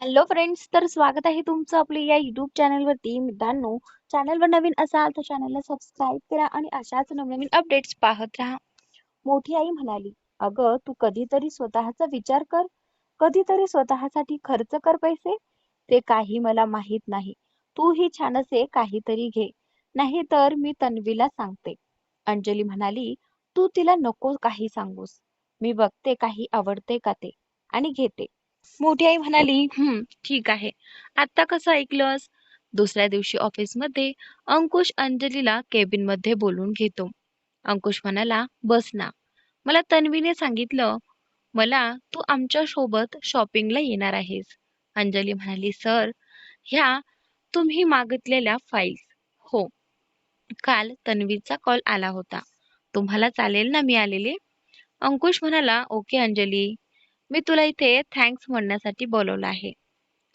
Hello friends, तर स्वागत आहे तुमचं आपल्या या युट्यूब चॅनलवरती. मित्रांनो, चॅनलवर नवीन असाल तर चॅनलला सबस्क्राईब करा आणि अशाच नवनवीन अपडेट्स पाहत राहा. मोठी आई म्हणाली, अगं तू कधीतरी स्वतःचा विचार कर, कधीतरी स्वतःसाठी खर्च कर पैसे. ते काही मला माहित नाही. तू ही छानसे काहीतरी घे, नाही तर मी तन्वीला सांगते. अंजली म्हणाली, तू तिला नको काही सांगूस. मी बघते काही आवडते का ते आणि घेते. मोठी आई म्हणाली, ठीक आहे. आता कसं ऐकलंस? दुसऱ्या दिवशी ऑफिसमध्ये अंकुश अंजलीला केबिन मध्ये बोलून घेतो. अंकुश म्हणाला, बस ना. मला तन्वीने सांगितलं मला तू आमच्या सोबत शॉपिंगला येणार आहेस. अंजली म्हणाली, सर, ह्या तुम्ही मागितलेल्या फाईल्स. हो, काल तन्वीचा कॉल आला होता. तुम्हाला चालेल ना मी आलेले? अंकुश म्हणाला, ओके अंजली, मी तुला इथे थँक्स म्हणण्यासाठी बोलवलं आहे.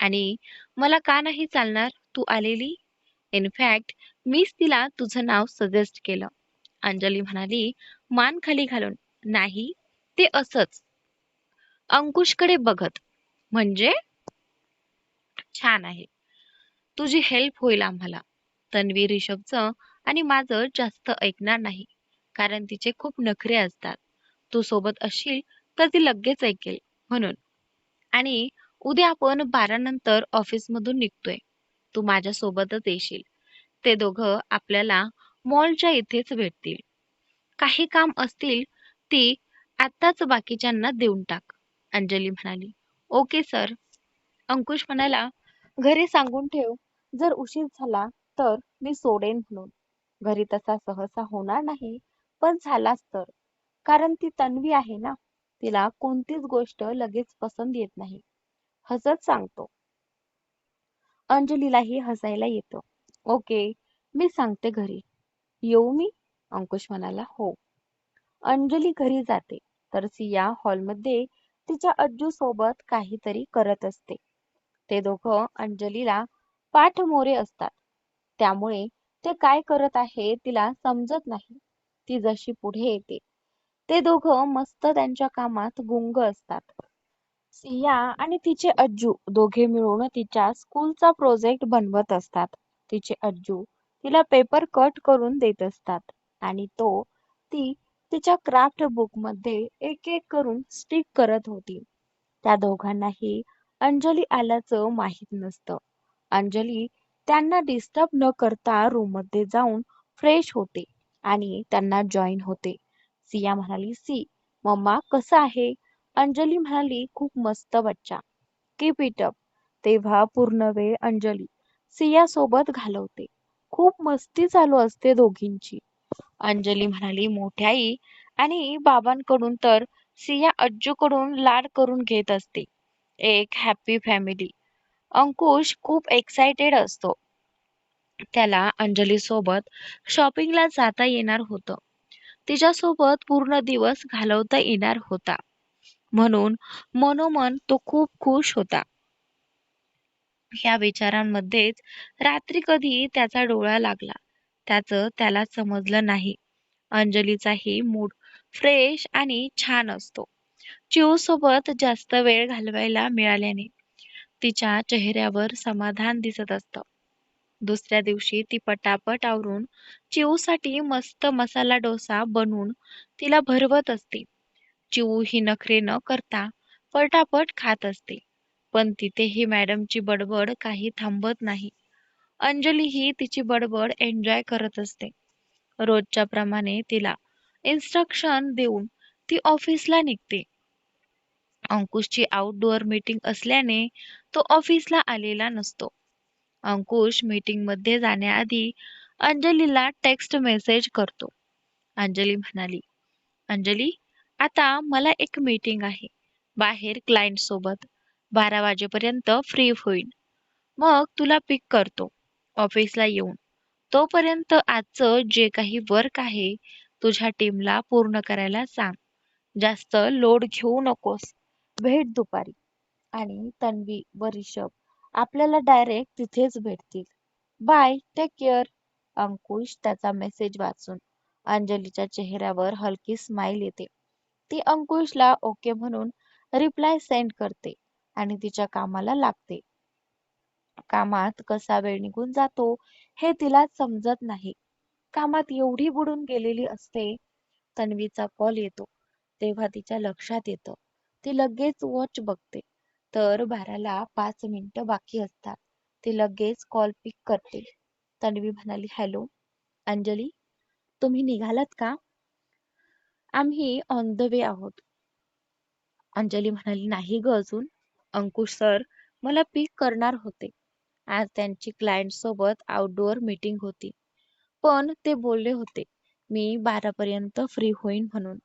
आणि मला का नाही चालणार तू आलेली? इनफॅक्ट मीच तिला तुझं नाव सजेस्ट केलं. अंजली म्हणाली, मान खाली घालून, नाही, ते असंच अंकुशकडे बघत. म्हणजे छान आहे. तुझी हेल्प होईल आम्हाला. तन्वी ऋषभचं आणि माझं जास्त ऐकणार नाही, कारण तिचे खूप नखरे असतात. तू सोबत असशील तर ती लगेच ऐकेल म्हणून. आणि उद्या आपण 12 नंतर ऑफिसमधून निघतोय. तू माझ्या सोबतच येशील. ते दोघं आपल्याला मॉलच्या इथेच भेटतील. काही काम असतील ती आत्ताच बाकीच्यांना देऊन टाक. अंजली म्हणाली, ओके सर. अंकुश म्हणाला, घरी सांगून ठेव, जर उशीर झाला तर मी सोडेन म्हणून. घरी तसा सहसा होणार नाही, पण झालाच तर. कारण ती तन्वी आहे ना, तिला कोणतीच गोष्ट लगेच पसंत येत नाही. हसत सांगतो. अंजलीलाही हसायला येतं. ओके, मी सांगते घरी. येऊ मी? अंकुश म्हणाला, हो. अंजली घरी जाते, तर सिया हॉलमध्ये तिच्या अज्जू सोबत काहीतरी करत असते. ते दोघं अंजलीला पाठमोरे असतात. त्यामुळे ते काय करत आहे तिला समजत नाही. ती जशी पुढे येते, ते दोघं मस्त त्यांच्या कामात गुंग असतात. सिया आणि तिचे अज्जू दोघे मिळून तिच्या स्कूलचा प्रोजेक्ट बनवत असतात. तिचे अज्जू तिला पेपर कट करून देत असतात आणि ती तिच्या क्राफ्ट बुक मध्ये एक एक करून स्टिक करत होती. त्या दोघांनाही अंजली आल्याचं माहित नसतं. अंजली त्यांना डिस्टर्ब न करता रूम मध्ये जाऊन फ्रेश होते आणि त्यांना जॉईन होते. सिया म्हणाली, सी मम्मा कसं आहे? अंजली म्हणाली, खूप मस्त बच्चा. Keep it up. तेव्हा पूर्ण वेळ अंजली सिया सोबत घालवते. खूप मस्ती चालू असते दोघींची. अंजली म्हणाली, मोठी आई आणि बाबांकडून तर सिया अज्जूकडून लाड करून घेत असते. एक हॅपी फॅमिली. अंकुश खूप एक्साइटेड असतो. त्याला अंजली सोबत शॉपिंगला जाता येणार होतं. तिच्यासोबत पूर्ण दिवस घालवता येणार होता. म्हणून मनोमन तो खूप खुश होता. ह्या विचारांमध्येच रात्री कधी त्याचा डोळा लागला. त्याचं त्याला समजलं नाही. अंजलीचाही मूड फ्रेश आणि छान असतो. चिऊ सोबत जास्त वेळ घालवायला मिळाल्याने तिच्या चेहऱ्यावर समाधान दिसत असतं. दुसऱ्या दिवशी ती पटापट आवरून चिऊसाठी मस्त मसाला डोसा बनवून तिला भरवत असते. चिऊ ही नखरे न करता पटापट खात असते. पण तिथेही मॅडमची बडबड काही थांबत नाही. अंजली ही तिची बडबड एन्जॉय करत असते. रोजच्या प्रमाणे तिला इन्स्ट्रक्शन देऊन ती ऑफिसला निघते. अंकुशची आउटडोअर मीटिंग असल्याने तो ऑफिसला आलेला नसतो. अंकुश मीटिंग मध्ये जाण्याआधी अंजलीला टेक्स्ट मेसेज करतो. अंजली म्हणाली, अंजली, आता मला एक मीटिंग आहे बाहेर क्लायंट सोबत. 12 वाजेपर्यंत फ्री होईन. मग तुला पिक करतो ऑफिसला येऊन. तोपर्यंत आजचं जे काही वर्क आहे तुझ्या टीमला पूर्ण करायला सांग. जास्त लोड घेऊ नकोस. भेट दुपारी. आणि तन्वी व रिषभ आपल्याला डायरेक्ट तिथेच भेटतील. Bye, take care. अंकुश त्याचा मेसेज वाचून अंजलीच्या चेहऱ्यावर हलकी स्माइल येते. ती अंकुशला ओके म्हणून रिप्लाय सेंड करते आणि तिच्या कामाला लागते. कामात कसा वेळ निघून जातो हे तिला समजत नाही. कामात एवढी बुडून गेलेली असते. तन्वीचा कॉल येतो तेव्हा तिच्या लक्षात येतं. ती लगेच वॉच बघते तर 12ला 5 मिनिटं बाकी असतात. ती लगेच कॉल पिक करते. तन्वी म्हणाली, हॅलो अंजली, तुम्ही निघालात का? आम्ही ऑन द वे आहोत. अंजली म्हणाली, नाही ग अजून. अंकुश सर मला पिक करणार होते. आज त्यांची क्लायंट सोबत आउटडोअर मीटिंग होती. पण ते बोलले होते मी 12 पर्यंत फ्री होईन म्हणून.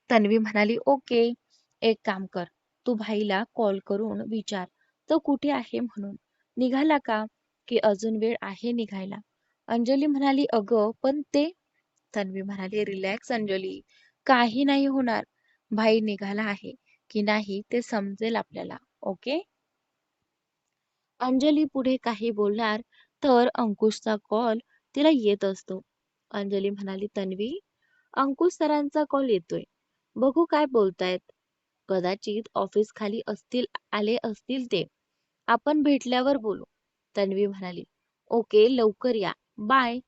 तन्वी म्हणाली, ओके, एक काम कर, तू भाईला कॉल करून विचार तो कुठे आहे म्हणून. निघाला का की अजून वेळ आहे निघायला? अंजली म्हणाली, अगं पण ते. तन्वी म्हणाली, रिलॅक्स अंजली, काही नाही होणार. भाई निघाला आहे की नाही ते समजेल आपल्याला. ओके. अंजली पुढे काही बोलणार तर अंकुशचा कॉल तिला येत असतो. अंजली म्हणाली, तन्वी, अंकुश सरांचा कॉल येतोय. बघू काय बोलतायत. कदाचित ऑफिस खाली आले असतील ते. आपण भेटल्यावर बोलू. तन्वी म्हणाली, ओके, लवकर या. बाय.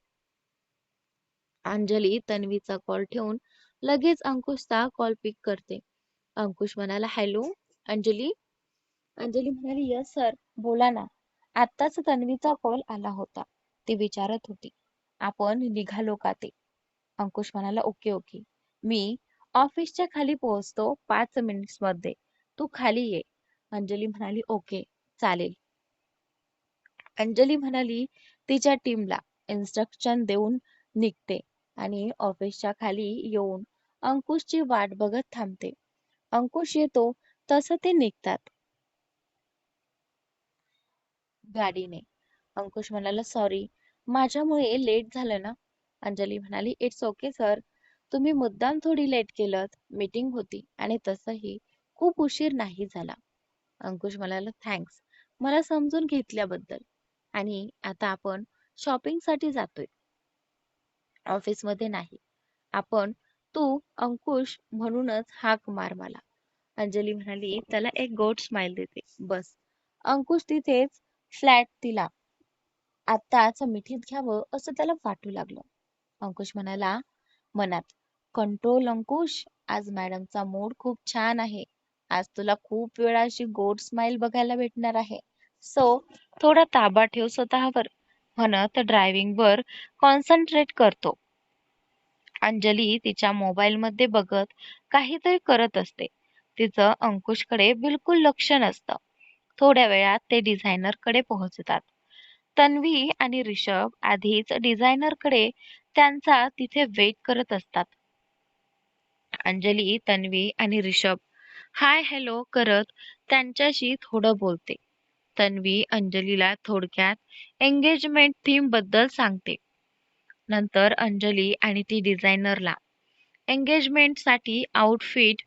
अंजली तन्वीचा कॉल ठेवून लगेच अंकुशचा कॉल पिक करते. अंकुश म्हणाला, हॅलो अंजली. अंजली म्हणाली, यस सर, बोला ना. आत्ताच तन्वीचा कॉल आला होता. ती विचारत होती आपण निघालो का ते. अंकुश म्हणाला, ओके ओके, मी ऑफिसच्या खाली पोहोचतो 5 मिनिट्स मध्ये, तू खाली ये. अंजली म्हणाली, ओके, चालेल. अंजली म्हणाली तिच्या टीमला इन्स्ट्रक्शन देऊन निघते आणि ऑफिसच्या खाली येऊन अंकुशची वाट बघत थांबते. अंकुश येतो तसं ते निघतात गाडीने. अंकुश म्हणाला, सॉरी, माझ्यामुळे लेट झालं ना? अंजली म्हणाली, इट्स ओके सर, तुम्ही मुद्दाम थोडी लेट केलत, मीटिंग होती आणि तसंही खूप उशीर नाही झाला. अंकुश म्हणाला, थँक्स मला समजून घेतल्याबद्दल. आणि आता आपण शॉपिंगसाठी जातोय, ऑफिसमध्ये नाही. आपण तू अंकुश म्हणूनच हाक मार मला. अंजली म्हणाली, त्याला एक गोड स्माइल देते, बस. अंकुश तिथेच फ्लॅट तिला आत्ताच मिठीत घ्यावं असं त्याला वाटू लागलं. अंकुश म्हणाला मनात, कंट्रोल अंकुश, आज मॅडमचा मूड खूप छान आहे. आज तुला खूप वेळा अशी गोड स्माइल बघायला भेटणार आहे. सो थोडा ताबा ठेव स्वतःवर, म्हणत ड्रायव्हिंगवर कॉन्सन्ट्रेट करतो. अंजली तिच्या मोबाईल मध्ये बघत काहीतरी करत असते. तिचं अंकुशकडे बिलकुल लक्ष नसतं. थोड्या वेळात ते डिझायनर कडे पोहोचतात. तन्वी आणि ऋषभ आधीच डिझायनर कडे त्यांचा तिथे वेट करत असतात. अंजली तन्वी आणि ऋषभ हाय हॅलो करत त्यांच्याशी थोडं बोलते. तन्वी अंजलीला थोडक्यात एंगेजमेंट थीम बद्दल सांगते. नंतर अंजली आणि ती डिझायनरला एंगेजमेंट साठी आउटफिट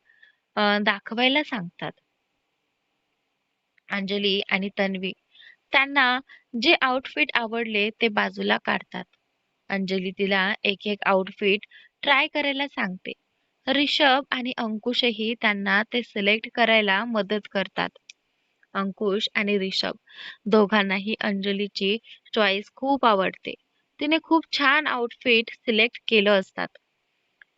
दाखवायला सांगतात. अंजली आणि तन्वी त्यांना जे आउटफिट आवडले ते बाजूला काढतात. अंजली तिला एक एक आउटफिट ट्राय करायला सांगते. ऋषभ आणि अंकुशही त्यांना ते सिलेक्ट करायला मदत करतात. अंकुश आणि ऋषभ दोघांनाही अंजलीची चॉईस खूप आवडते. तिने खूप छान आउटफिट सिलेक्ट केलं असतात.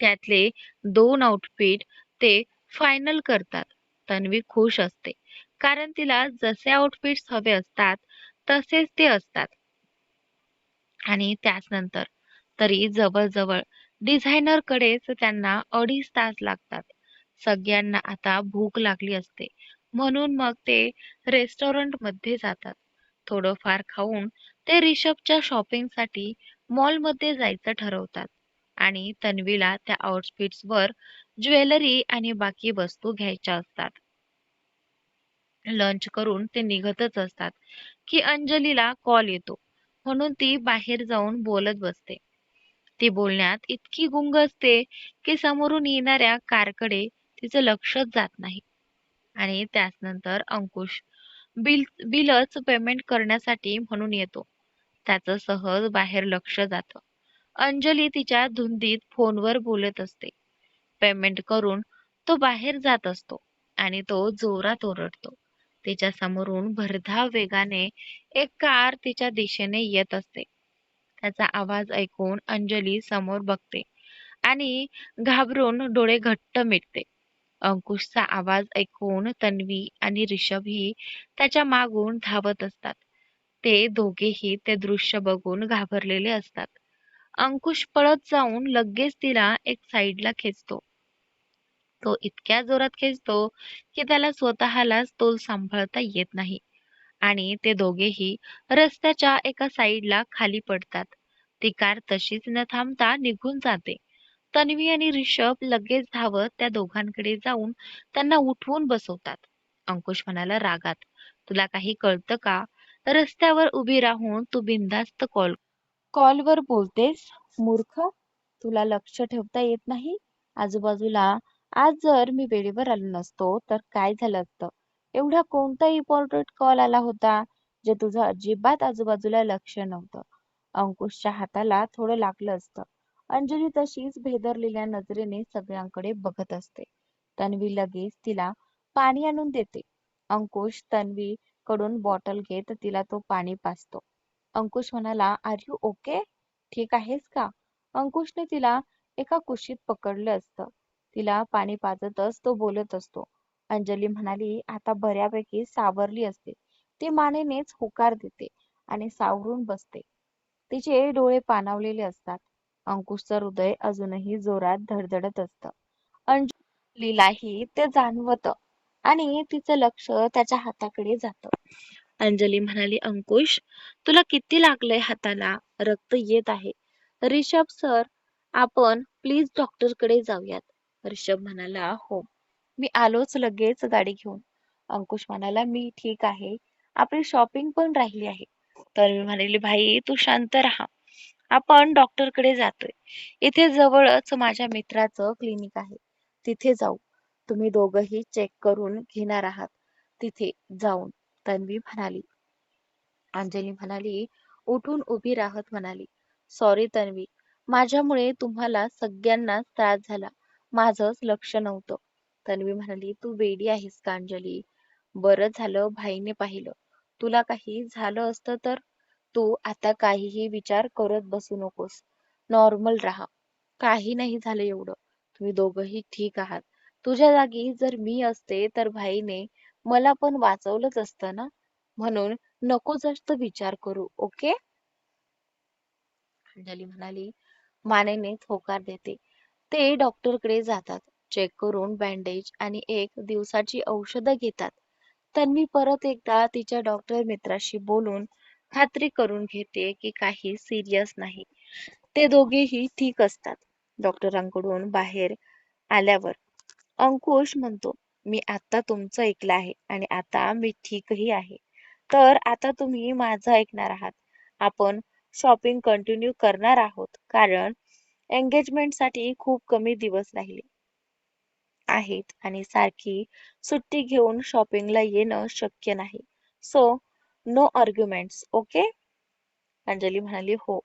त्यातले 2 आउटफिट ते फायनल करतात. तन्वी खुश असते कारण तिला जसे आउटफिट्स हवे असतात तसेच ते असतात. आणि त्याचनंतर तरी जवळजवळ डिझायनर कडेच त्यांना 2.5 तास लागतात. सगळ्यांना आता भूक लागली असते म्हणून मग ते रेस्टॉरंट मध्ये जातात. थोडंफार खाऊन ते ऋषभच्या शॉपिंगसाठी मॉलमध्ये जायचं ठरवतात. आणि तन्वीला त्या आउटफिट्स वर ज्वेलरी आणि बाकी वस्तू घ्यायच्या असतात. लंच करून ते निघतच असतात की अंजलीला कॉल येतो म्हणून ती बाहेर जाऊन बोलत बसते. ती बोलण्यात इतकी गुंग असते की समोरून येणाऱ्या कारकडे तिचं लक्षच जात नाही. आणि त्याचनंतर अंकुश बिलच पेमेंट करण्यासाठी म्हणून येतो. त्याचं सहज बाहेर लक्ष जातं. अंजली तिच्या धुंदीत फोनवर बोलत असते. पेमेंट करून तो बाहेर जात असतो आणि तो जोरात ओरडतो, तिच्या समोरून भरधाव वेगाने एक कार तिच्या दिशेने येत असते. त्याचा आवाज ऐकून अंजली समोर बघते आणि घाबरून डोळे घट्ट मिटते. अंकुशचा आवाज ऐकून तन्वी आणि रिषभही त्याच्या मागून धावत असतात. ते दोघेही ते दृश्य बघून घाबरलेले असतात. अंकुश पळत जाऊन लगेच तिला एक साईडला खेचतो. तो इतक्या जोरात खेचतो की त्याला स्वतःलाच तोल सांभाळता येत नाही आणि ते दोघेही रस्त्याच्या एका साईडला खाली पडतात. ती कार तशीच न थांबता निघून जाते. तन्वी आणि रिषभ लगेच धावत त्या दोघांकडे जाऊन त्यांना उठवून बसवतात. अंकुश म्हणाला रागात, तुला काही कळतं का? रस्त्यावर उभी राहून तू बिनधास्त कॉलवर बोलतेस, मूर्ख. तुला लक्ष ठेवता येत नाही आजूबाजूला. आज जर मी वेळेवर आलो नसतो तर काय झालं असतं? एवढा कोणता इम्पॉर्टंट कॉल आला होता जे तुझं अजिबात आजूबाजूला लक्ष नव्हतं? अंकुशच्या हाताला थोडं लागलं असतं. अंजली तशीच भेदरलेल्या नजरेने सगळ्यांकडे बघत असते. तन्वी लगेच तिला पाणी आणून देते. अंकुश तन्वी कडून बॉटल घेत तिला तो पाणी पाजतो. अंकुश म्हणाला, आर यू ओके? ठीक आहेस का? अंकुशने तिला एका कुशीत पकडलं असतं. तिला पाणी पाजतच तो बोलत असतो. अंजली म्हणाली, आता बऱ्यापैकी सावरली असते. ती मानेनेच होकार देते आणि सावरून बसते. तिचे डोळे पाणावलेले असतात. अंकुशचं हृदय अजूनही जोरात धडधडत असतं. अंजलीलाही ते जाणवतं आणि तिचं लक्ष त्याच्या हाताकडे जातं. अंजली म्हणाली, अंकुश, तुला किती लागलंय हाताला? रक्त येत आहे. रिषभ सर, आपण प्लीज डॉक्टरकडे जाऊयात. रिषभ म्हणाला, हो, मी आलोच लगेच गाडी घेऊन. अंकुश म्हणाला, मी ठीक आहे. आपली शॉपिंग पण राहिली आहे. तर मी म्हणाली, भाई तू शांत राहा. आपण डॉक्टरकडे जातोय. इथे जवळच माझ्या मित्राचं क्लिनिक आहे. तिथे जाऊ. तुम्ही दोघंही चेक करून घेणार आहात तिथे जाऊन. तन्वी म्हणाली. अंजली म्हणाली, उठून उभी राहत म्हणाली, सॉरी तन्वी, माझ्यामुळे तुम्हाला सगळ्यांनाच त्रास झाला. माझंच लक्ष नव्हतं. तन्वी म्हणाली, तू वेडी आहेस का अंजली? बरं झालं भाईने पाहिलं. तुला काही झालं असतं तर? तू आता काहीही विचार करत बसू नकोस. नॉर्मल राहा. काही नाही झालं एवढं. तुम्ही दोघंही ठीक आहात. तुझ्या जागी जर मी असते तर भाईने मला पण वाचवलंच असतं ना. म्हणून नको जास्त विचार करू, ओके? अंजली म्हणाली, मानेनेच होकार देते. ते डॉक्टरकडे जातात. चेक करून बँडेज आणि 1 दिवसाची औषधं घेतात. तन्वी परत एकदा तिच्या डॉक्टर मित्राशी बोलून खात्री करून घेते की काही सिरियस नाही. ते दोघेही ठीक असतात. डॉक्टरांकडून बाहेर आल्यावर अंकुश म्हणतो, मी आता तुमचं ऐकलं आहे आणि आता मी ठीकही आहे. तर आता तुम्ही माझं ऐकणार आहात. आपण शॉपिंग कंटिन्यू करणार आहोत कारण एंगेजमेंटसाठी खूप कमी दिवस राहिले आहेत आणि सारखी सुट्टी घेऊन शॉपिंगला येणं शक्य नाही. So no arguments, okay? Anjali म्हणाली, हो,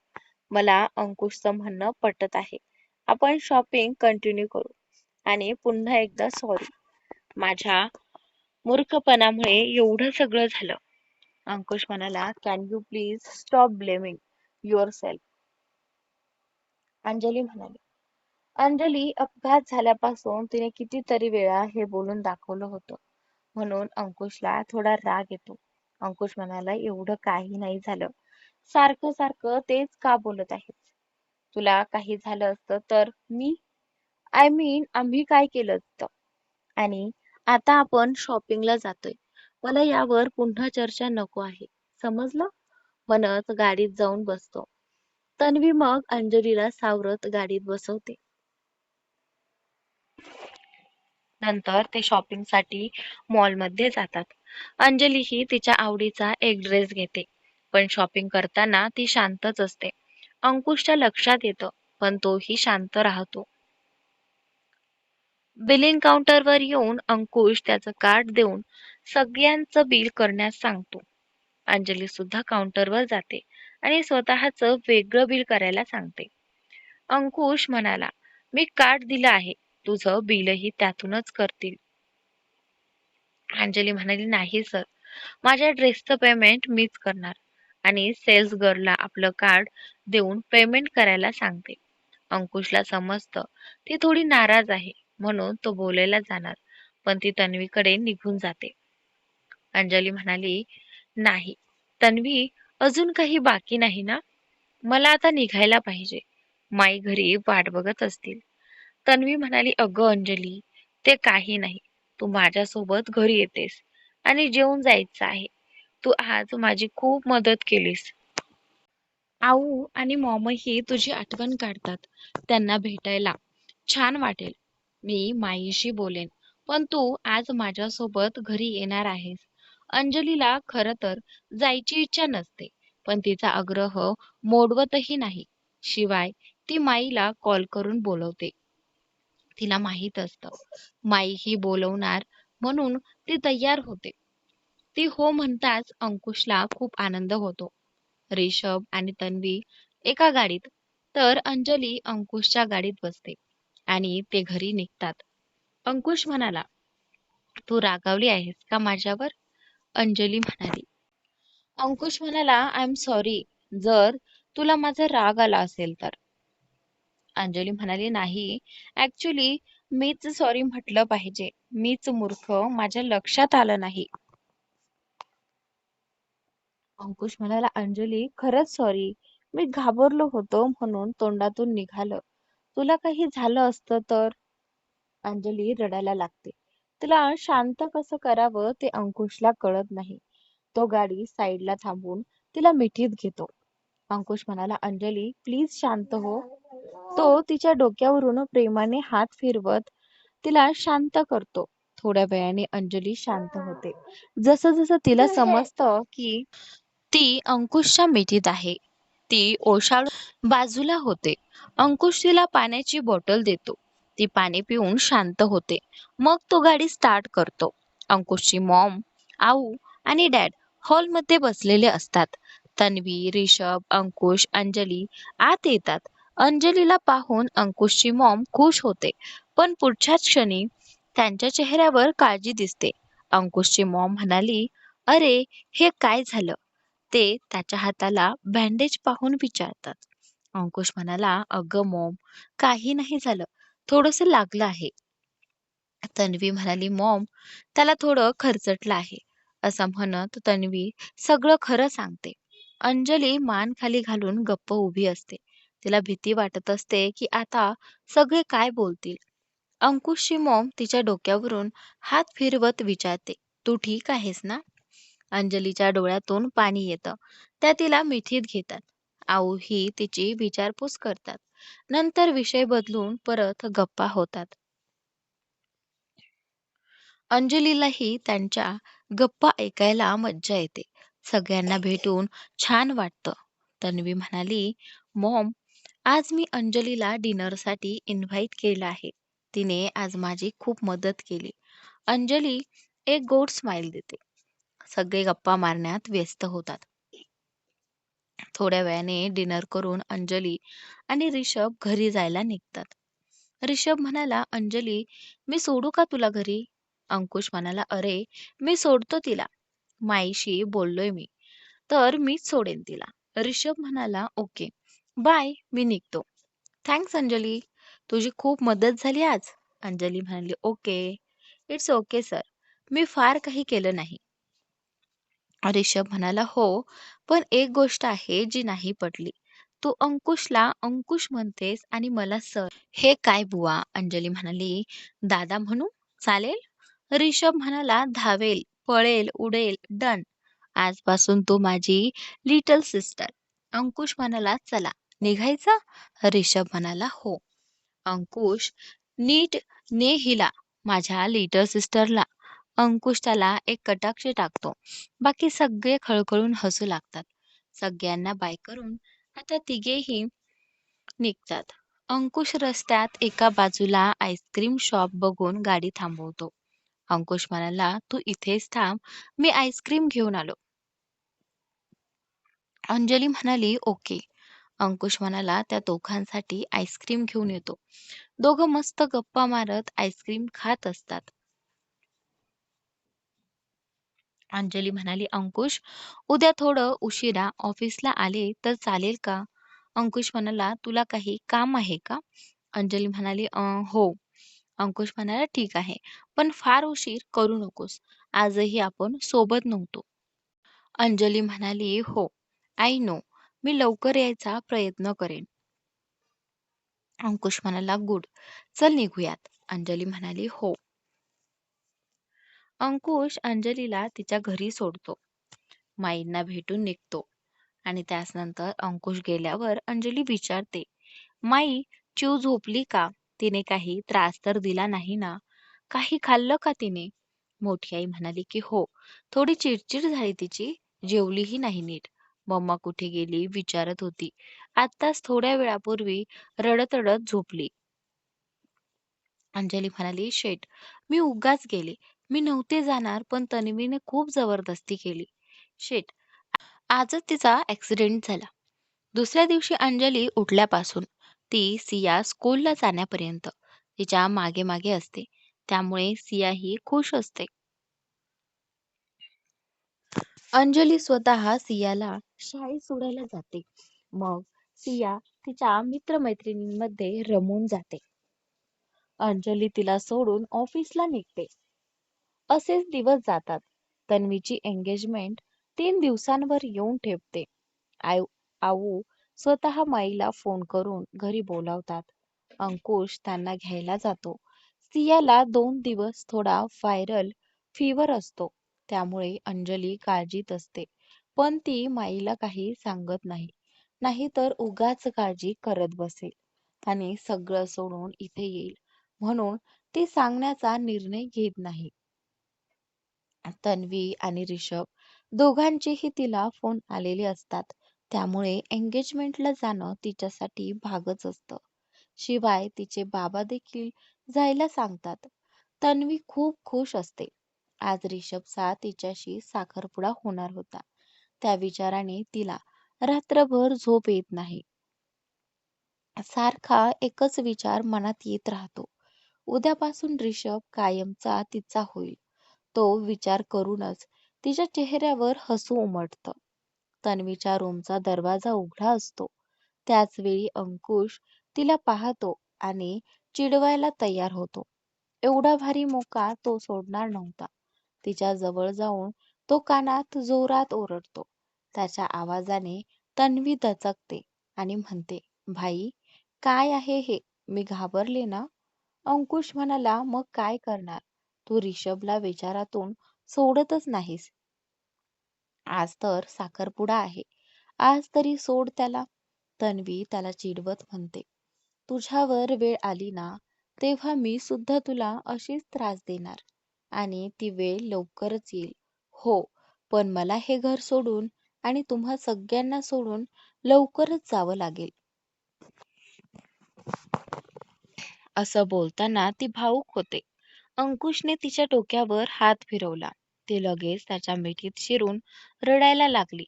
मला अंकुशचं म्हणणं पटत आहे. आपण शॉपिंग कंटिन्यू करू. आणि पुन्हा एकदा सॉरी. माझ्या मूर्खपणामुळे एवढं सगळं झालं. अंकुश म्हणाला, can you please stop blaming yourself? Anjali म्हणाली. अंजली अपघात झाल्यापासून तिने कितीतरी वेळा हे बोलून दाखवलं होतं. म्हणून अंकुशला थोडा राग येतो. अंकुश म्हणाला, एवढं काही नाही झालं. सारखं सारखं तेच का बोलत आहेस? तुला काही झालं असतं तर मी आय मीन आम्ही काय केलं असतं? आणि आता आपण शॉपिंगला जातोय. मला यावर पुन्हा चर्चा नको आहे. समजलं? म्हणत गाडीत जाऊन बसतो. तन्वी मग अंजलीला सावरत गाडीत बसवते. नंतर ते शॉपिंगसाठी मॉलमध्ये जातात. अंजली ही तिच्या आवडीचा एक ड्रेस घेते. पण शॉपिंग करताना ती शांतच असते. अंकुशच्या लक्षात येतं, पण तोही शांत राहतो. बिलिंग काउंटरवर येऊन अंकुश त्याचं कार्ड देऊन सगळ्यांचं बिल करण्यास सांगतो. अंजली सुद्धा काउंटरवर जाते आणि स्वतःचं वेगळं बिल करायला सांगते. अंकुश म्हणाला, मी कार्ड दिलं आहे. तुझं बिलही त्यातूनच करतील. अंजली म्हणाली, नाही सर, माझ्या ड्रेसचं पेमेंट मीच करणार आणि सेल्स गर्लला आपलं कार्ड देऊन पेमेंट करायला सांगते. अंकुशला समजतं ती थोडी नाराज आहे, म्हणून तो बोलायला जाणार, पण ती तन्वीकडे निघून जाते. अंजली म्हणाली, नाही तन्वी, अजून काही बाकी नाही ना? मला आता निघायला पाहिजे. माई घरी वाट बघत असतील. तन्वी म्हणाली, अगं अंजली, ते काही नाही. तू माझ्यासोबत घरी येतेस आणि जेवून जायचं आहे. तू आज माझी खूप मदत केलीस. आऊ आणि मॉमही तुझी आठवण काढतात. त्यांना भेटायला छान वाटेल. मी माईशी बोलेन. पण तू आज माझ्यासोबत घरी येणार आहेस. अंजलीला खरं तर जायची इच्छा नसते, पण तिचा आग्रह मोडवतही नाही. शिवाय ती माईला कॉल करून बोलवते. तिला माहीत असतं माई ही बोलवणार, म्हणून ती तयार होते. ती हो म्हणताच अंकुशला खूप आनंद होतो. रिषभ आणि तन्वी एका गाडीत, तर अंजली अंकुशच्या गाडीत बसते आणि ते घरी निघतात. अंकुश म्हणाला, तू रागावली आहेस का माझ्यावर? अंजली म्हणाली. अंकुश म्हणाला, आय एम सॉरी जर तुला माझा राग आला असेल तर. अंजली म्हणाली, नाही, ऍक्च्युली मीच सॉरी म्हटलं पाहिजे. मीच मूर्ख, माझ्या लक्षात आलं नाही. अंकुश म्हणाला, अंजली खरंच सॉरी. मी घाबरलो होतो म्हणून तोंडातून निघालं. तुला काही झालं असतं तर? अंजली रडायला लागते. तिला शांत कसं करावं ते अंकुशला कळत नाही. तो गाडी साईडला थांबवून तिला मिठीत घेतो. अंकुश म्हणाला, अंजली प्लीज शांत हो. तो तिच्या डोक्यावरून प्रेमाने हात फिरवत तिला शांत करतो. थोड्या वेळाने अंजली शांत होते. जसं जसं तिला समजतं की ती अंकुशच्या मिठीत आहे, ती ओशाळून बाजूला होते. अंकुश तिला पाण्याची बॉटल देतो. ती पाणी पिऊन शांत होते. मग तो गाडी स्टार्ट करतो. अंकुशची मॉम, आऊ आणि डॅड हॉलमध्ये बसलेले असतात. तन्वी, रिषभ, अंकुश, अंजली आत येतात. अंजलीला पाहून अंकुशची मॉम खुश होते, पण पुढच्याच क्षणी त्यांच्या चेहऱ्यावर काळजी दिसते. अंकुशची मॉम म्हणाली, अरे, हे काय झालं? ते त्याच्या हाताला बँडेज पाहून विचारतात. अंकुश म्हणाला, अगं मॉम, काही नाही झालं, थोडंसं लागलं आहे. तन्वी म्हणाली, मॉम, त्याला थोडं खरचटलं आहे. असं म्हणत तन्वी सगळं खरं सांगते. अंजली मान खाली घालून गप्प उभी असते. तिला भीती वाटत असते की आता सगळे काय बोलतील. अंकुशची मॉम तिच्या डोक्यावरून हात फिरवत विचारते, तू ठीक आहेस ना? अंजलीच्या डोळ्यातून पाणी येतं. त्या तिला मिठीत घेतात. आऊ ही तिची विचारपूस करतात. नंतर विषय बदलून परत गप्पा होतात. अंजलीलाही त्यांच्या गप्पा ऐकायला मज्जा येते. सगळ्यांना भेटून छान वाटतं. तन्वी म्हणाली, मॉम, आज मी अंजलीला डिनरसाठी इन्व्हाइट केलं आहे. तिने आज माझी खूप मदत केली. अंजली एक गोड स्माइल देते. सगळे गप्पा मारण्यात व्यस्त होतात. थोड्या वेळाने डिनर करून अंजली आणि रिषभ घरी जायला निघतात. रिषभ म्हणाला, अंजली, मी सोडू का तुला घरी? अंकुश म्हणाला, अरे, मी सोडतो तिला. माईशी बोललोय मी, तर मीच सोडेन तिला. रिषभ म्हणाला, ओके, बाय, मी निघतो. थँक्स अंजली, तुझी खूप मदत झाली आज. अंजली म्हणाली, ओके, इट्स ओके सर, मी फार काही केलं नाही. रिषभ म्हणाला, हो, पण एक गोष्ट आहे जी नाही पटली. तू अंकुशला अंकुश म्हणतेस आणि मला सर. हे काय बुवा? अंजली म्हणाली, दादा म्हणू चालेल? रिषभ म्हणाला, धावेल, पळेल, उडेल, डन. आजपासून तू माझी लिटल सिस्टर. अंकुश म्हणाला, चला निघायचं? रिषभ म्हणाला, हो. अंकुश, नीट ने हिला, माझ्या लिटल सिस्टरला. अंकुश त्याला एक कटाक्ष टाकतो. बाकी सगळे खळखळून हसू लागतात. सगळ्यांना बाय करून आता तिघेही निघतात. अंकुश रस्त्यात एका बाजूला आईस्क्रीम शॉप बघून गाडी थांबवतो. अंकुश म्हणाला, तू इथेच थांब, मी आईस्क्रीम घेऊन आलो. अंजली म्हणाली, ओके. अंकुश म्हणाला, त्या दोघांसाठी आईस्क्रीम घेऊन येतो. दोघं मस्त गप्पा मारत आईस्क्रीम खात असतात. अंजली म्हणाली, अंकुश, उद्या थोडं उशिरा ऑफिसला आले तर चालेल का? अंकुश म्हणाला, तुला काही काम आहे का? अंजली म्हणाली, हो. अंकुश म्हणाला, ठीक आहे. पण फार उशीर करू नकोस. आजही आपण सोबत नव्हतो. अंजली म्हणाली, हो. I know. मी लवकर यायचा प्रयत्न करेन. अंकुश म्हणाला, गुड. चल निघूयात. अंजली म्हणाली, हो. अंकुश अंजलीला तिच्या घरी सोडतो. माईंना भेटून निघतो. आणि त्यानंतर अंकुश गेल्यावर अंजली विचारते, माई, चिऊ झोपली का? तिने काही त्रास तर दिला नाही ना? काही खाल्लं का तिने? मोठी आई म्हणाली की हो, थोडी चिडचिड झाली तिची, जेवलीही नाही नीट. मम्मा कुठे गेली विचारत होती. आत्ताच थोड्या वेळापूर्वी रडत रडत झोपली. अंजली म्हणाली, शेट, मी उगाच गेले. मी नव्हते जाणार, पण तन्वीने खूप जबरदस्ती केली. शेट, आजच तिचा ऍक्सिडेंट झाला. दुसऱ्या दिवशी अंजली उठल्यापासून ती सिया स्कूलला जाण्यापर्यंत तिच्या मागे मागे असते. त्यामुळे सिया ही खुश असते. अंजली स्वतः सियाला शाळेत सोडायला जाते. मग सिया तिच्या मित्रमैत्रिणींमध्ये रमून जाते. अंजली तिला सोडून ऑफिसला निघते. असेच दिवस जातात. तन्वीची एंगेजमेंट 3 दिवसांवर येऊन ठेपते. आऊ स्वतः माईला फोन करून घरी बोलावतात. अंकुश त्यांना घ्यायला जातो. सियाला 2 दिवस थोडा व्हायरल फीवर असतो. त्यामुळे अंजली काळजीत असते. पण ती माईला काही सांगत नाही. नाहीतर उगाच काळजी करत बसेल आणि सगळं सोडून इथे येईल म्हणून ती सांगण्याचा निर्णय घेत नाही. तन्वी आणि रिषभ दोघांचेही तिला फोन आलेले असतात. त्यामुळे एंगेजमेंटला जाणं तिच्यासाठी भागच असतं. शिवाय तिचे बाबा देखील जायला सांगतात. तन्वी खूप खुश असते. आज रिषभचा तिच्याशी साखरपुडा होणार होता. त्या विचाराने तिला रात्रभर झोप येत नाही. सारखा एकच विचार मनात येत राहतो. उद्यापासून रिषभ कायमचा तिचा होईल. तो विचार करूनच तिच्या चेहऱ्यावर हसू उमटतं. तन्वीच्या रूमचा दरवाजा उघडा असतो. त्याच वेळी अंकुश तिला पाहतो आणि चिडवायला तयार होतो. एवढा भारी मोका तो सोडणार नव्हता. तिच्या जवळ जाऊन तो कानात जोरात ओरडतो. त्याच्या आवाजाने तन्वी दचकते आणि म्हणते, भाई, काय आहे हे? मी घाबरले ना? अंकुश म्हणाला, मग काय करणार? तू रिषभला विचारातून सोडतच नाहीस. आज तर साखरपुडा आहे. आज तरी सोड त्याला. तन्वी त्याला चिडवत म्हणते, तुझ्यावर वेळ आली ना, तेव्हा मी सुद्धा तुला अशीच त्रास देणार. आणि ती वेळ लवकरच येईल. हो, पण मला हे घर सोडून आणि तुम्हा सगळ्यांना सोडून लवकरच जावं लागेल. असं बोलताना ती भावुक होते. अंकुशने तिच्या डोक्यावर हात फिरवला. ती लगेच त्याच्या मिठीत शिरून रडायला लागली.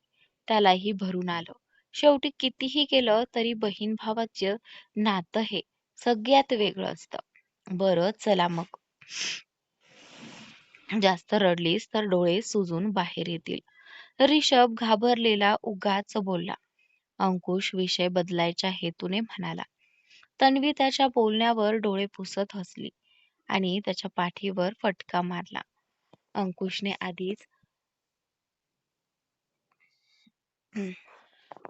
त्यालाही भरून आलं. शेवटी कितीही केलं तरी बहीण भावाचं नातं हे सगळ्यात वेगळं असतं. बरं, चला मग. जास्त रडलीस तर डोळे सुजून बाहेर येतील. रिषभ घाबरलेला उगाच बोलला. अंकुश विषय बदलायच्या हेतूने म्हणाला. तन्वी त्याच्या बोलण्यावर डोळे पुसत हसली आणि त्याच्या पाठीवर फटका मारला. अंकुशने आधीच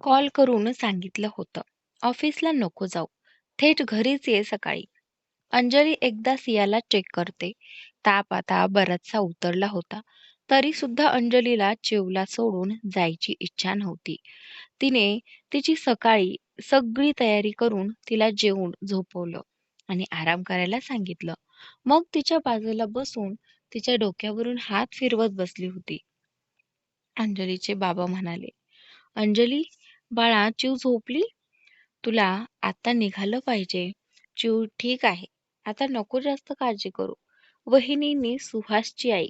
कॉल करून सांगितलं होतं, ऑफिसला नको जाऊ, थेट घरीच ये सकाळी. अंजली एकदा सियाला चेक करते. ताप आता बराचसा उतरला होता. तरी सुद्धा अंजलीला चिवला सोडून जायची इच्छा नव्हती. तिने तिची सकाळी सगळी तयारी करून तिला जेवून झोपवलं आणि आराम करायला सांगितलं. मग तिच्या बाजूला बसून तिच्या डोक्यावरून हात फिरवत बसली होती. अंजलीचे बाबा म्हणाले, अंजली, बाळा, चिव झोपली? तुला आता निघालं पाहिजे. चिव ठीक आहे. आता नको जास्त काळजी करू. वहिनींनी सुहासची आई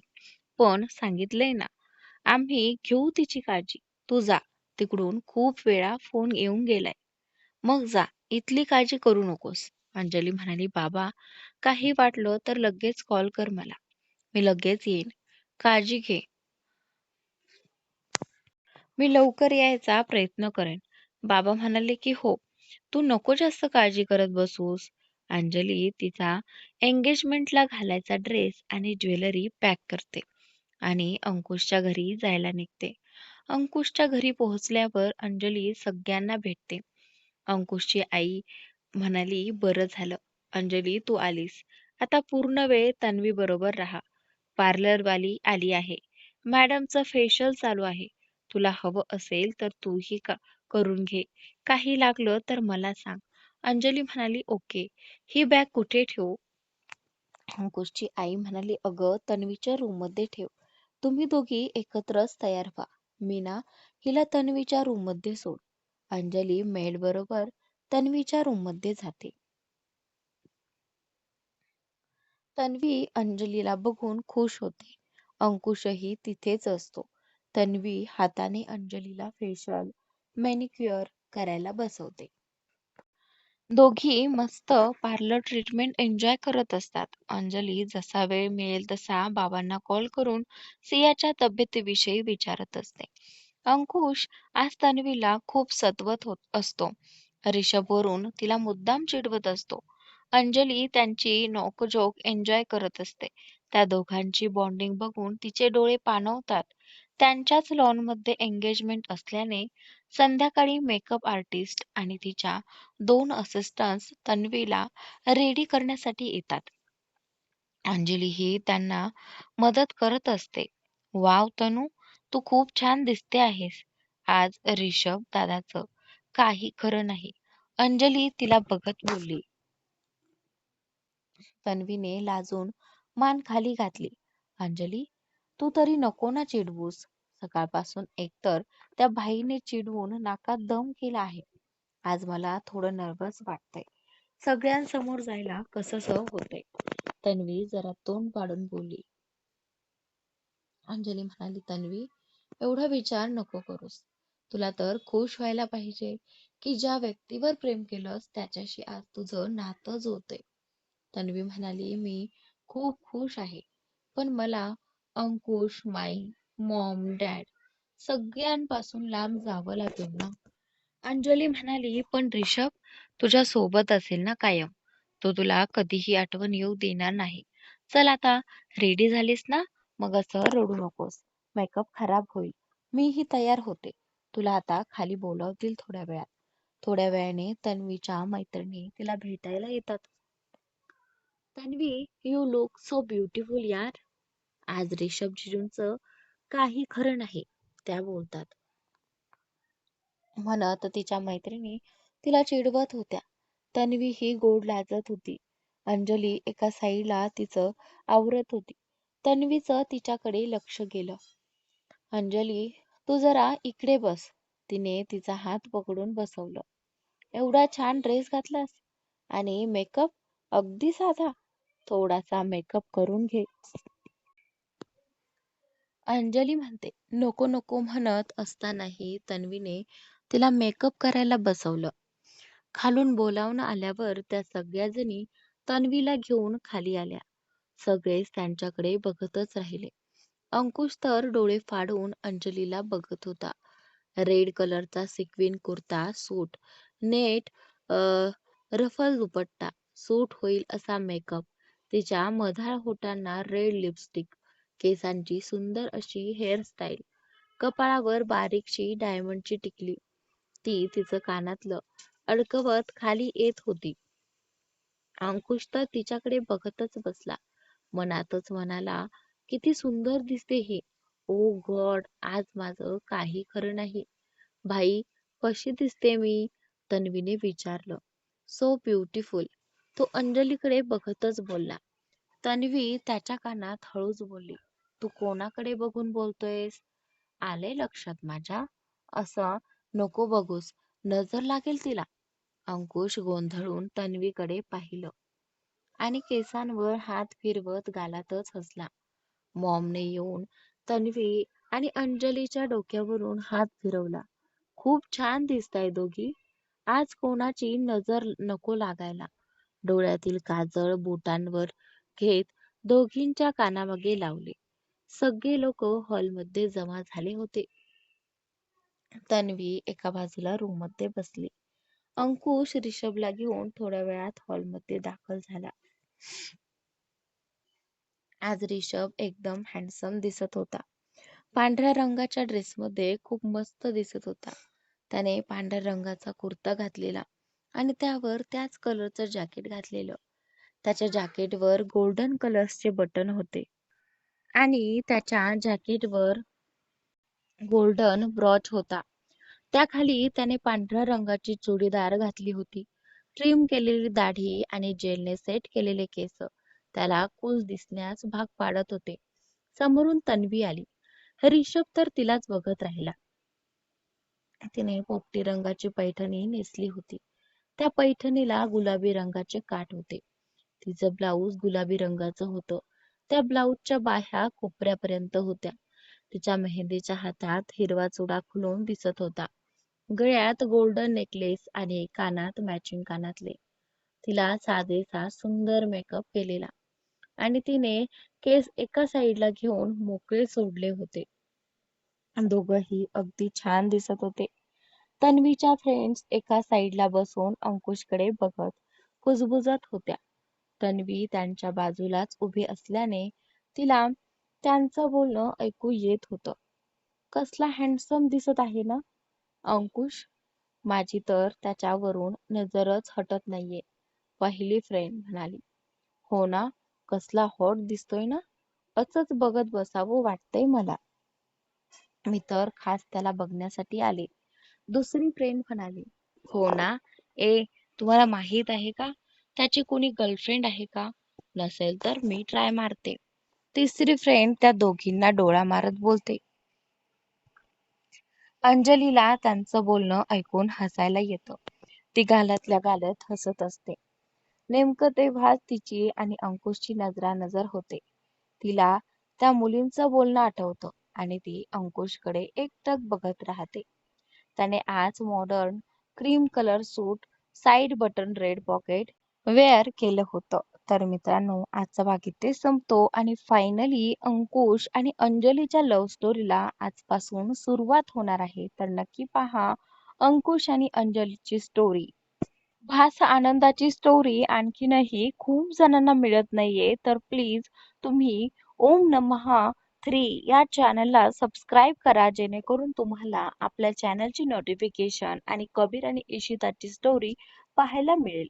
पण सांगितलंय ना, आम्ही घेऊ तिची काळजी. तू जा. तिकडून खूप वेळा फोन येऊन गेलाय. मग जा. इथली काळजी करू नकोस. अंजली म्हणाली, बाबा, काही वाटलं तर लगेच कॉल कर मला. मी लगेच येईन. काळजी घे. मी लवकर यायचा प्रयत्न करेन. बाबा म्हणाले की हो, तू नको जास्त काळजी करत बसूस. अंजली तिचा एंगेजमेंटला घालायचा ड्रेस आणि ज्वेलरी पॅक करते आणि अंकुशच्या घरी जायला निघते. अंकुशच्या घरी पोहोचल्यावर अंजली सगळ्यांना भेटते. अंकुशची आई म्हणाली, "बरं झालं, अंजली तू आलीस. आता पूर्ण वेळ तन्वी बरोबर राहा. पार्लरवाली आली आहे. मॅडमचं फेशियल चालू आहे. तुला हवं असेल तर तूही करून घे. काही लागलं तर मला सांग." अंजली म्हणाली, "ओके." "ही बॅग कुठे ठेवू?" अंकुशची आई म्हणाली, "अगं, तन्वीच्या रूममध्ये ठेव. तुम्ही दोघी एकत्रच तयार व्हा. मी ना हिला तन्वीच्या रूममध्ये सोड." अंजली मेडबरोबर तन्वीच्या रूममध्ये जाते. तन्वी अंजलीला बघून खुश होते. अंकुशही तिथेच असतो. तन्वी हाताने अंजलीला फेशियल, मॅनिक्युअर करायला बसवते. दोघी मस्त पार्लर ट्रीटमेंट एन्जॉय करत असतात. अंजली जसा वेळ मिळेल तसा बाबांना कॉल करून सियाच्या तब्येतीविषयी विचारत असते. अंकुश आज तन्वीला खूप सतवत होत असतो. ऋषभवरून तिला मुद्दाम चिडवत असतो. अंजली त्यांची नोकझोक एन्जॉय करत असते. त्या दोघांची बॉन्डिंग बघून तिचे डोळे पाणवतात. त्यांच्याच लॉनमध्ये एंगेजमेंट असल्याने संध्याकाळी मेकअप आर्टिस्ट आणि तिच्या 2 असिस्टंट्स तन्वीला रेडी करण्यासाठी येतात. अंजली ही त्यांना मदत करत असते. "वाव तनू, तू खूप छान दिसते आहेस. आज ऋषभ दादाचं काही खरं नाही." अंजली तिला बघत बोलली. तन्वीने लाजून मान खाली घातली. "अंजली, तू तरी नको ना चिडवूस. सकाळपासून एकतर त्या बाईने चिडवून नाकात दम केला आहे. आज मला थोडं नर्वस वाटतंय. सगळ्यांसमोर जायला कसंसं होतंय." तन्वी जरा तोंड पाडून बोलली. अंजली म्हणाली, "तन्वी, एवढा विचार नको करूस. तुला तर खुश व्हायला पाहिजे की ज्या व्यक्तीवर प्रेम केलंस त्याच्याशी आज तुझं नातं जुळतंय." तन्वी म्हणाली, "मी खूप खुश आहे. पण मला अंकुश, माई, मॉम, डॅड सगळ्यांपासून लांब जावं लागेल ना." अंजली म्हणाली, "पण ऋषभ तुझ्या सोबत असेल ना कायम. तो तुला कधीही आठवण येऊ देणार नाही. चल आता, रेडी झालीस ना? मग असं रडू नकोस. मेकअप खराब होईल. मीही तयार होते. तुला आता खाली बोलावतील थोड्या वेळात." थोड्या वेळाने तन्वीच्या मैत्रिणी तिला भेटायला येतात. "Tanvi, you look so beautiful यार." आज ऋषभ जीजूंचं काही खरं नाही, त्या बोलतात. म्हणत तिच्या मैत्रिणी तिला चिडवत होत्या. तन्वी ही गोड लाजत होती. अंजली एका साईडला तिचं आवरत होती. तन्वीचं तिच्याकडे लक्ष गेलं. "अंजली, तू जरा इकडे बस." तिने तिचा हात पकडून बसवलं. "एवढा छान ड्रेस घातलास आणि मेकअप अगदी साधा. थोडासा मेकअप करून घे." अंजली म्हणते. "नको नको" म्हणत असतानाही तन्वीने तिला मेकअप करायला बसवलं. खालून बोलावणं आल्यावर त्या सगळ्याजणी तन्वीला घेऊन खाली आल्या. सगळेच त्यांच्याकडे बघतच राहिले. अंकुश तर डोळे फाडून अंजलीला बघत होता. रेड कलरचा सिक्विन कुर्ता सूट, नेट रफल दुपट्टा, सूट होईल असा मेकअप, तिच्या मधाळ होटांना रेड लिपस्टिक, केसांची सुंदर अशी हेअरस्टाईल, कपाळावर बारीकशी डायमंडची टिकली, ती तिचं कानातलं अडकवत खाली येत होती. अंकुश तर तिच्याकडे बघतच बसला. मनातच म्हणाला, "किती सुंदर दिसते ही. ओ गॉड, आज माझं काही खरं नाही." "भाई, कशी दिसते मी?" तन्वीने विचारलं. "So beautiful." तो अंजलीकडे बघतच बोलला. तन्वी त्याच्या कानात हळूच बोलली, "तू कोणाकडे बघून बोलतोयस?" "आलंय लक्षात माझ्या." "असं नको बघूस, नजर लागेल तिला." अंकुश गोंधळून तन्वीकडे पाहिलं आणि केसांवर हात फिरवत गालातच हसला. मॉमने येऊन तन्वी आणि अंजलीच्या डोक्यावरून हात फिरवला. "खूप छान दिसताय दोघी. आज कोणाची नजर नको लागायला." डोळ्यातील काजळ बोटांवर घेत दोघींच्या कानामागे लावले. सगळे लोक हॉलमध्ये जमा झाले होते. तन्वी एका बाजूला रूम मध्ये बसली. अंकुश रिषभला घेऊन थोड्या वेळात हॉलमध्ये दाखल झाला. आज रिषभ एकदम हँडसम दिसत होता. पांढऱ्या रंगाच्या ड्रेसमध्ये खूप मस्त दिसत होता. त्याने पांढऱ्या रंगाचा कुर्ता घातलेला आणि त्यावर त्याच कलरचं जॅकेट घातलेलं. त्याच्या जॅकेटवर गोल्डन कलर्सचे बटन होते आणि त्याच्या जॅकेटवर गोल्डन ब्रॉच होता. त्याखाली त्याने पांढऱ्या रंगाची चुडीदार घातली होती. ट्रिम केलेली दाढी आणि जेलने सेट केलेले केस त्याला कूल दिसण्यास भाग पाडत होते. समोरून तन्वी आली. रिषभ तर तिलाच बघत राहिला. तिने पोपटी रंगाची पैठणी नेसली होती. त्या पैठणीला गुलाबी रंगाचे काठ होते. तिचं ब्लाऊज गुलाबी रंगाचं होतं. त्या ब्लाऊजच्या बाह्या कोपऱ्यापर्यंत होत्या. तिच्या मेहंदीच्या हातात हिरवा चुडा खुलून दिसत होता. गळ्यात गोल्डन नेकलेस आणि कानात मॅचिंग कानातले. तिला साधेसा सुंदर मेकअप केलेला आणि तिने केस एका साईडला घेऊन मोकळे सोडले होते. दोघंही अगदी छान दिसत होते. तन्वीच्या फ्रेंड्स एका साईडला बसून अंकुशकडे बघत कुजबुजत होत्या. तन्वी त्यांच्या बाजूलाच उभी असल्याने तिला त्यांचं बोलणं ऐकू येत होतं. कसला हँडसम दिसत आहे ना अंकुश. माझी तर त्याच्यावरून नजरच हटत नाहीये, पहिली फ्रेंड म्हणाली. हो ना, कसला हॉट दिसतोय ना. असंच बघत बसावं वाटतंय मला. मी तर खास त्याला बघण्यासाठी आले, दुसरी फ्रेंड म्हणाली. हो ना. ए, तुम्हाला माहित आहे का त्याची कोणी गर्लफ्रेंड आहे का? नसेल तर मी ट्राय मारते. तिसरी फ्रेंड त्या दोघींना डोळा मारत बोलते. अंजलीला त्यांचं बोलणं ऐकून हसायला येतं. ती गालातल्या गालत हसत असते. नेमकं तेव्हाच तिची आणि अंकुशची नजरानजर होते. तिला त्या मुलींचं बोलणं आठवतं आणि ती अंकुशकडे एकटक बघत राहते. त्याने आज modern cream colour suit, side button red pocket wear केलं होतं. तर मित्रांनो, आजचा भाग इथे संपतो आणि फायनली अंकुश आणि अंजलीच्या लव्ह स्टोरीला आजपासून सुरुवात होणार आहे. तर नक्की पहा अंकुश आणि अंजलीची स्टोरी. भास आनंदाची स्टोरी आणखीनही खूप जणांना मिळत नाहीये, तर प्लीज तुम्ही ओम नमः 3 या चॅनलला सबस्क्राईब करा, जेणेकरून तुम्हाला आपल्या चॅनलची नोटिफिकेशन आणि कबीर आणि इशिताची स्टोरी पाहायला मिळेल.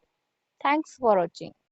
Thanks for watching.